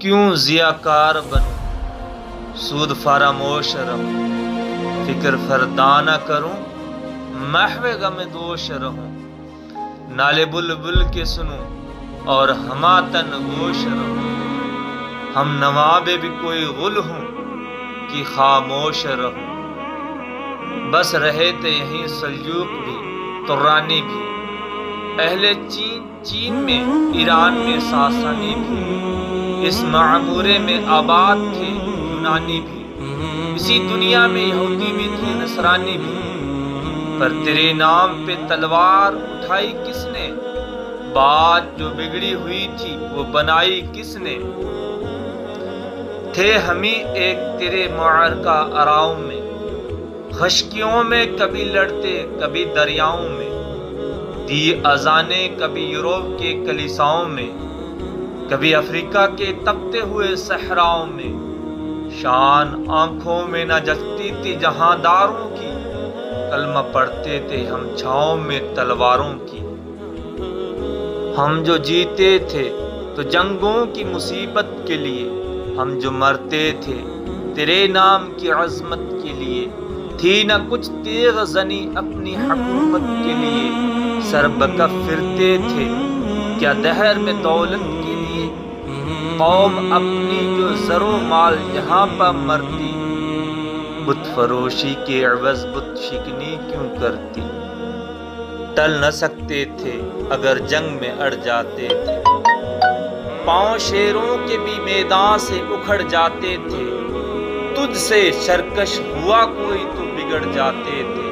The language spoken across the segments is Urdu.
کیوں ضیاءکار بنوں، سود فراموش رہوں، فکر فردا نہ کروں، محو غم دوش رہوں، نالے بلبل کے سنوں اور ہماتن گوش رہوں، ہم نوابے بھی کوئی غل ہوں کہ خاموش رہوں، بس رہے تھے یہیں سلجوق بھی ترانی بھی، اہل چین میں ایران میں ساسانی بھی، اس معمورے میں آباد تھے یونانی بھی، اسی دنیا میں یہودی بھی تھے نصرانی بھی، پر تیرے نام پہ تلوار اٹھائی کس نے، بات جو بگڑی ہوئی تھی وہ بنائی کس نے، تھے ہمیں ایک تیرے معرکہ آراؤں میں، خشکیوں میں کبھی لڑتے کبھی دریاؤں میں، دی اذانیں کبھی یوروپ کے کلیساؤں میں، کبھی افریقہ کے تپتے ہوئے صحراؤں میں، شان آنکھوں میں نہ جچتی تھی جہاں داروں کی، کلمہ پڑھتے تھے ہم چھاؤں میں تلواروں کی، ہم جو جیتے تھے تو جنگوں کی مصیبت کے لیے، ہم جو مرتے تھے تیرے نام کی عظمت کے لیے، تھی نہ کچھ تیغ زنی اپنی حکومت کے لیے، سر بکف پھرتے تھے کیا دہر میں دولت کے لیے، قوم اپنی جو زر و مال یہاں پر مرتی، بت فروشی کے عوض بت شکنی کیوں کرتی، ٹل نہ سکتے تھے اگر جنگ میں اڑ جاتے تھے، پاؤں شیروں کے بھی میدان سے اکھڑ جاتے تھے، تجھ سے شرکش ہوا کوئی تو بگڑ جاتے تھے،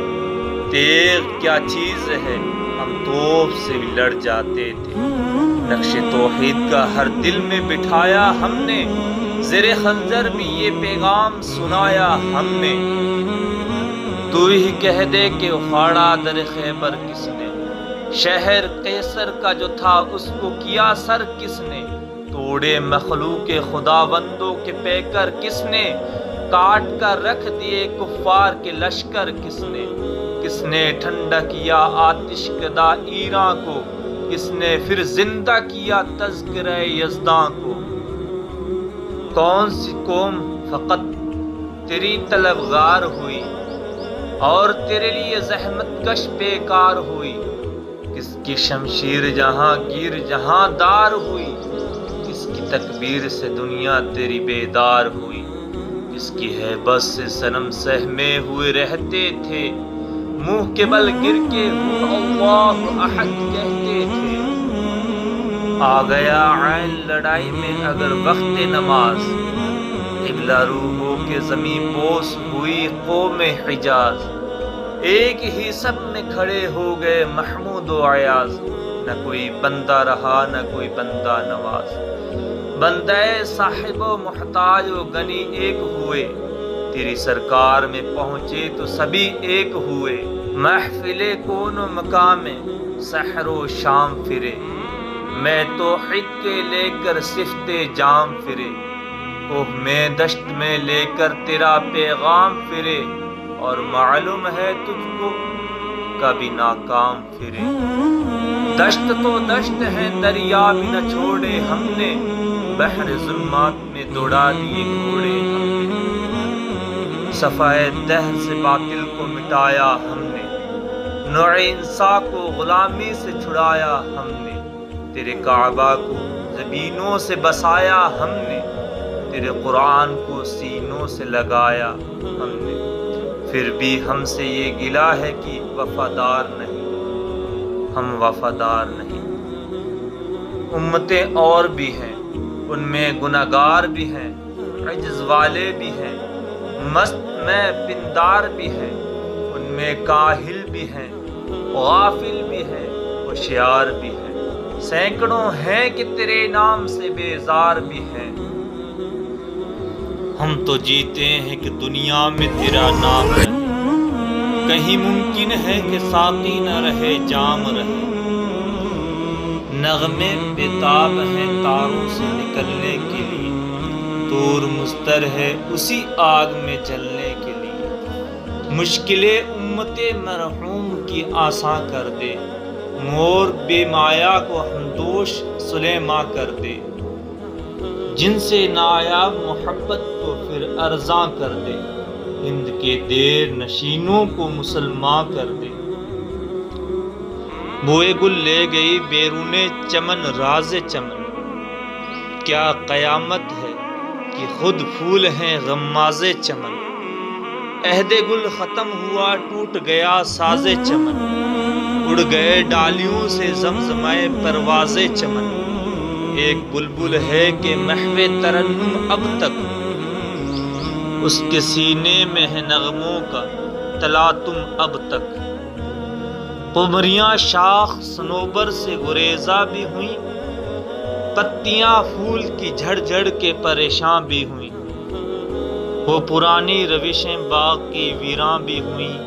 تیغ کیا چیز ہے ہم توپ سے بھی لڑ جاتے تھے، نقش توحید کا ہر دل میں بٹھایا ہم نے، زیر خنجر بھی یہ پیغام سنایا ہم نے، تو ہی کہہ دے کہ اکھاڑا در خیبر کس نے، شہر قیصر کا جو تھا اس کو کیا سر کس نے، توڑے مخلوق خداوندوں کے پیکر کس نے، کاٹ کر رکھ دیے کفار کے لشکر کس نے ٹھنڈا کیا آتش کدہ ایران کو، کس نے پھر زندہ کیا تذکرہ یزداں کو، کون سی قوم فقط تیری طلبگار ہوئی اور تیرے لیے زحمت کش بیکار ہوئی، کس کی شمشیر جہاں گیر جہاں دار ہوئی، کس کی تکبیر سے دنیا تیری بیدار ہوئی، کس کی ہیبت سے صنم سہمے ہوئے رہتے تھے، منہ کے بل گر کے وہ اللہ احد کہتے تھے، آ گیا عین لڑائی میں اگر وقت نماز، قبلہ رو ہو کے زمین بوس ہوئی قوم حجاز، ایک ہی سب میں کھڑے ہو گئے محمود و ایاز، نہ کوئی بندہ رہا نہ کوئی بندہ نواز، بندہ صاحب و محتاج و غنی ایک ہوئے، تیری سرکار میں پہنچے تو سبھی ایک ہوئے، محفل کون و مقام سحر و شام پھرے، میں توحید کے لے کر صفت جام پھرے، کوہ میں دشت میں لے کر تیرا پیغام پھرے، اور معلوم ہے تجھ کو کبھی ناکام پھرے، دشت تو دشت ہے دریا بھی نہ چھوڑے ہم نے، بحر ظلمات میں دوڑا دیے گھوڑے ہم نے، صفائے دہر سے باطل کو مٹایا ہم نے، نوع انسان کو غلامی سے چھڑایا ہم نے، تیرے کعبہ کو زمینوں سے بسایا ہم نے، تیرے قرآن کو سینوں سے لگایا ہم نے، پھر بھی ہم سے یہ گلہ ہے کہ وفادار نہیں، ہم وفادار نہیں، امتیں اور بھی ہیں ان میں گناہگار بھی ہیں، عجز والے بھی ہیں، مست میں پندار بھی ہیں، ان میں کاہل بھی ہیں، غافل بھی ہیں، ہوشیار بھی ہیں، سینکڑوں ہیں کہ تیرے نام سے بیزار بھی ہیں، ہم تو جیتے ہیں کہ دنیا میں تیرا نام رہے، کہیں ممکن ہے کہ ساقی نہ رہے جام رہے، نغمے بےتاب ہیں تاروں سے نکلنے کے لیے، طور مستر ہے اسی آگ میں جلنے کے لیے، مشکلیں امت مرحوم کی آساں کر دے، مور بے مایا کو ہمدوش سلیماں کر دے، جن سے نایاب محبت کو پھر ارزاں کر دے، ہند کے دیر نشینوں کو مسلمان کر دے۔ بوئے گل لے گئی بیرون چمن راز چمن، کیا قیامت ہے کہ خود پھول ہیں غماز چمن۔ عہد گل ختم ہوا ٹوٹ گیا ساز چمن، اڑ گئے ڈالیوں سے زمزمائے پرواز چمن۔ ایک بلبل ہے کہ محو ترنم اب تک، اس کے سینے میں ہے نغموں کا تلاطم اب تک۔ قمریاں شاخ صنوبر سے گریزاں بھی ہوئیں، پتیاں پھول کی جھڑ جھڑ کے پریشاں بھی ہوئیں۔ وہ پرانی روشیں باغ کی ویراں بھی ہوئیں،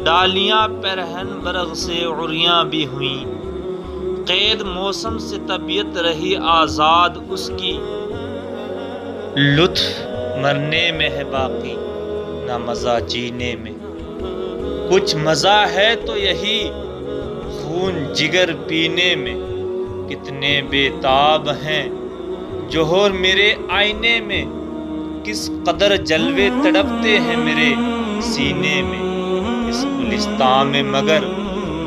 ڈالیاں پیرہن برگ سے عریاں بھی ہوئیں۔ قید موسم سے طبیعت رہی آزاد اس کی، لطف مرنے میں ہے باقی نہ مزہ جینے میں۔ کچھ مزہ ہے تو یہی خون جگر پینے میں، کتنے بے تاب ہیں جوہر میرے آئینے میں، کس قدر جلوے تڑپتے ہیں میرے سینے میں۔ اس گلستان میں مگر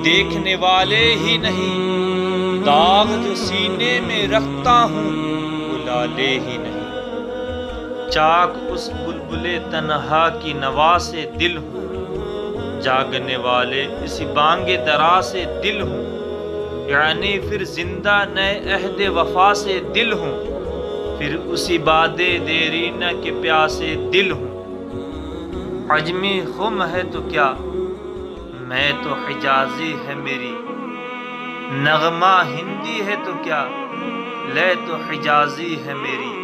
دیکھنے والے ہی نہیں، داغ جو سینے میں رکھتا ہوں وہ لالے ہی نہیں۔ چاک اس بلبل تنہا کی نوا سے دل ہوں، جاگنے والے اسی بانگ درا سے دل ہوں۔ یعنی پھر زندہ نئے عہد وفا سے دل ہوں، پھر اسی باد دیرینہ کے پیاسے دل ہوں۔ عجمی خم ہے تو کیا میں تو حجازی ہے میری، نغمہ ہندی ہے تو کیا لے تو حجازی ہے میری۔